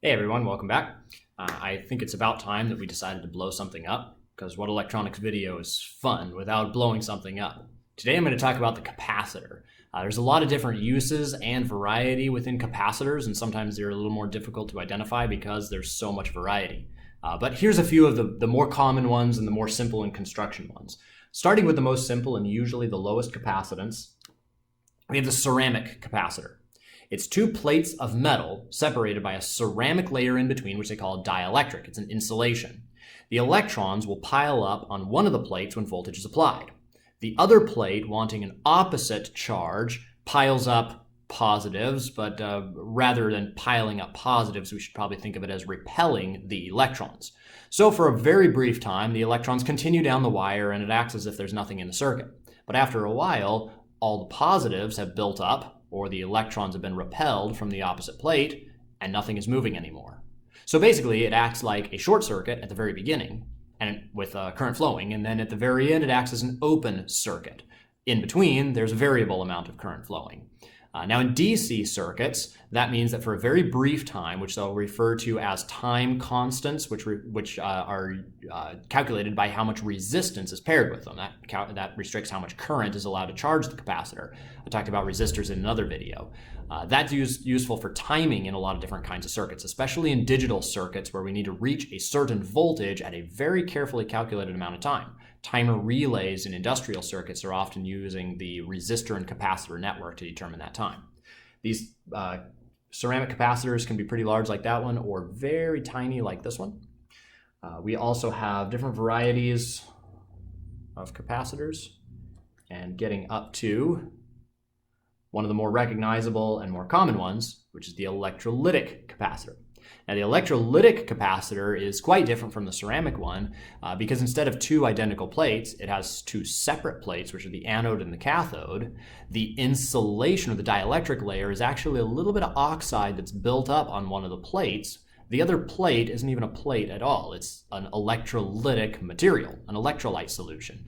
Hey everyone, welcome back. I think it's about time that we decided to blow something up, because what electronics video is fun without blowing something up? Today I'm going to talk about the capacitor. There's a lot of different uses and variety within capacitors, and sometimes they're a little more difficult to identify because there's so much variety. But here's a few of the more common ones and the more simple in construction ones. Starting with the most simple and usually the lowest capacitance, we have the ceramic capacitor. It's two plates of metal separated by a ceramic layer in between, which they call a dielectric. It's an insulation. The electrons will pile up on one of the plates when voltage is applied. The other plate, wanting an opposite charge, piles up positives, but rather than piling up positives, we should probably think of it as repelling the electrons. So for a very brief time, the electrons continue down the wire and it acts as if there's nothing in the circuit. But after a while, all the positives have built up, or the electrons have been repelled from the opposite plate, and nothing is moving anymore. So basically, it acts like a short circuit at the very beginning, and with current flowing, and then at the very end, it acts as an open circuit. In between, there's a variable amount of current flowing. Now in DC circuits, that means that for a very brief time, which they'll refer to as time constants, which are calculated by how much resistance is paired with them. That restricts how much current is allowed to charge the capacitor. I talked about resistors in another video. That's useful for timing in a lot of different kinds of circuits, especially in digital circuits where we need to reach a certain voltage at a very carefully calculated amount of time. Timer relays in industrial circuits are often using the resistor and capacitor network to determine that time. These ceramic capacitors can be pretty large like that one or very tiny like this one. We also have different varieties of capacitors, and getting up to one of the more recognizable and more common ones, which is the electrolytic capacitor. Now, the electrolytic capacitor is quite different from the ceramic one because instead of two identical plates, it has two separate plates, which are the anode and the cathode. The insulation, or the dielectric layer, is actually a little bit of oxide that's built up on one of the plates. The other plate isn't even a plate at all. It's an electrolytic material, an electrolyte solution.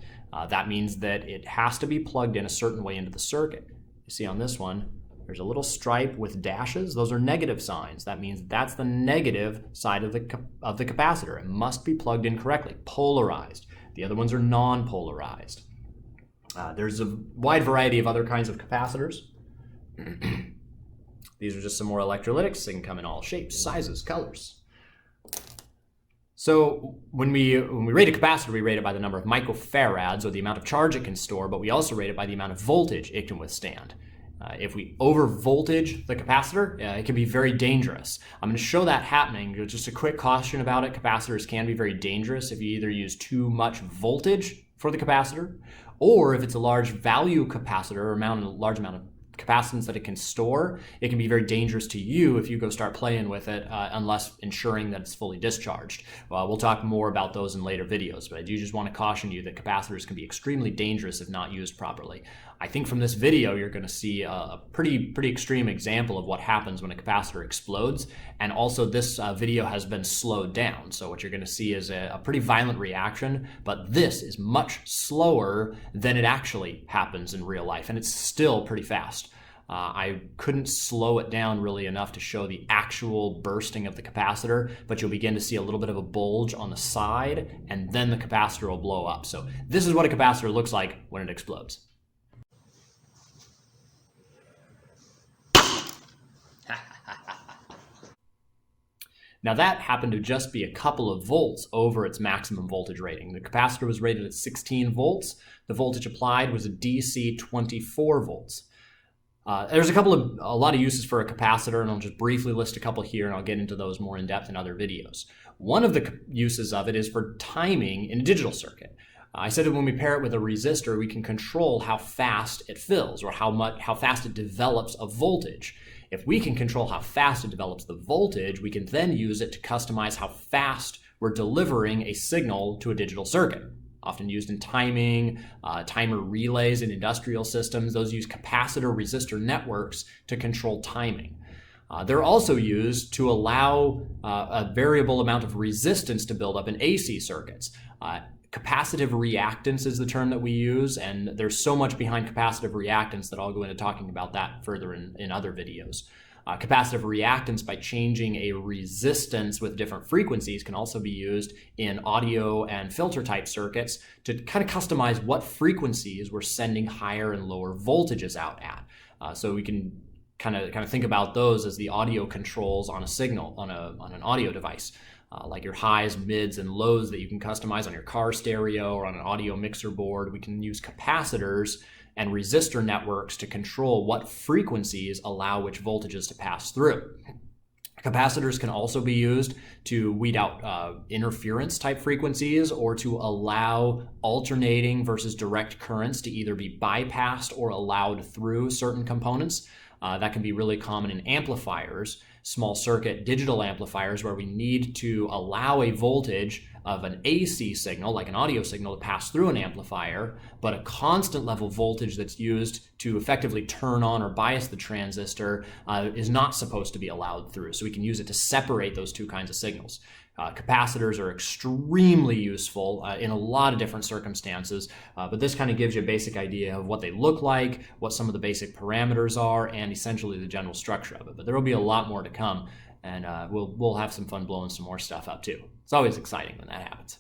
That means that it has to be plugged in a certain way into the circuit. You see on this one, there's a little stripe with dashes. Those are negative signs. That means that's the negative side of the capacitor. It must be plugged in correctly, polarized. The other ones are non-polarized. There's a wide variety of other kinds of capacitors. These are just some more electrolytics. They can come in all shapes, sizes, colors. So when we rate a capacitor, we rate it by the number of microfarads, or the amount of charge it can store, but we also rate it by the amount of voltage it can withstand. If we over voltage the capacitor, it can be very dangerous. I'm going to show that happening. Just a quick caution about it. Capacitors can be very dangerous if you either use too much voltage for the capacitor, or if it's a large value capacitor, or a large amount of capacitance that it can store. It can be very dangerous to you if you go start playing with it unless ensuring that it's fully discharged. We'll talk more about those in later videos, but I do just want to caution you that capacitors can be extremely dangerous if not used properly. I think from this video you're going to see a pretty extreme example of what happens when a capacitor explodes, and also this video has been slowed down, so what you're going to see is a pretty violent reaction, but this is much slower than it actually happens in real life, and it's still pretty fast. I couldn't slow it down really enough to show the actual bursting of the capacitor, but you'll begin to see a little bit of a bulge on the side, and then the capacitor will blow up. So this is what a capacitor looks like when it explodes. Now that happened to just be a couple of volts over its maximum voltage rating. The capacitor was rated at 16 volts. The voltage applied was a DC 24 volts. There's a lot of uses for a capacitor, and I'll just briefly list a couple here, and I'll get into those more in depth in other videos. One of the uses of it is for timing in a digital circuit. I said that when we pair it with a resistor, we can control how fast it fills, or how fast it develops a voltage. If we can control how fast it develops the voltage, we can then use it to customize how fast we're delivering a signal to a digital circuit. Often used in timing, timer relays in industrial systems. Those use capacitor resistor networks to control timing. They're also used to allow a variable amount of resistance to build up in AC circuits. Capacitive reactance is the term that we use, and there's so much behind capacitive reactance that I'll go into talking about that further in other videos. Capacitive reactance, by changing a resistance with different frequencies, can also be used in audio and filter type circuits to kind of customize what frequencies we're sending higher and lower voltages out at. So we can kind of think about those as the audio controls on a signal, on an audio device. Like your highs, mids, and lows that you can customize on your car stereo or on an audio mixer board. We can use capacitors and resistor networks to control what frequencies allow which voltages to pass through. Capacitors can also be used to weed out interference type frequencies, or to allow alternating versus direct currents to either be bypassed or allowed through certain components. That can be really common in amplifiers, small circuit digital amplifiers, where we need to allow a voltage of an AC signal, like an audio signal, to pass through an amplifier, but a constant level voltage that's used to effectively turn on or bias the transistor is not supposed to be allowed through. So we can use it to separate those two kinds of signals. Capacitors are extremely useful in a lot of different circumstances, but this kind of gives you a basic idea of what they look like, what some of the basic parameters are, and essentially the general structure of it. But there will be a lot more to come, and we'll have some fun blowing some more stuff up too. It's always exciting when that happens.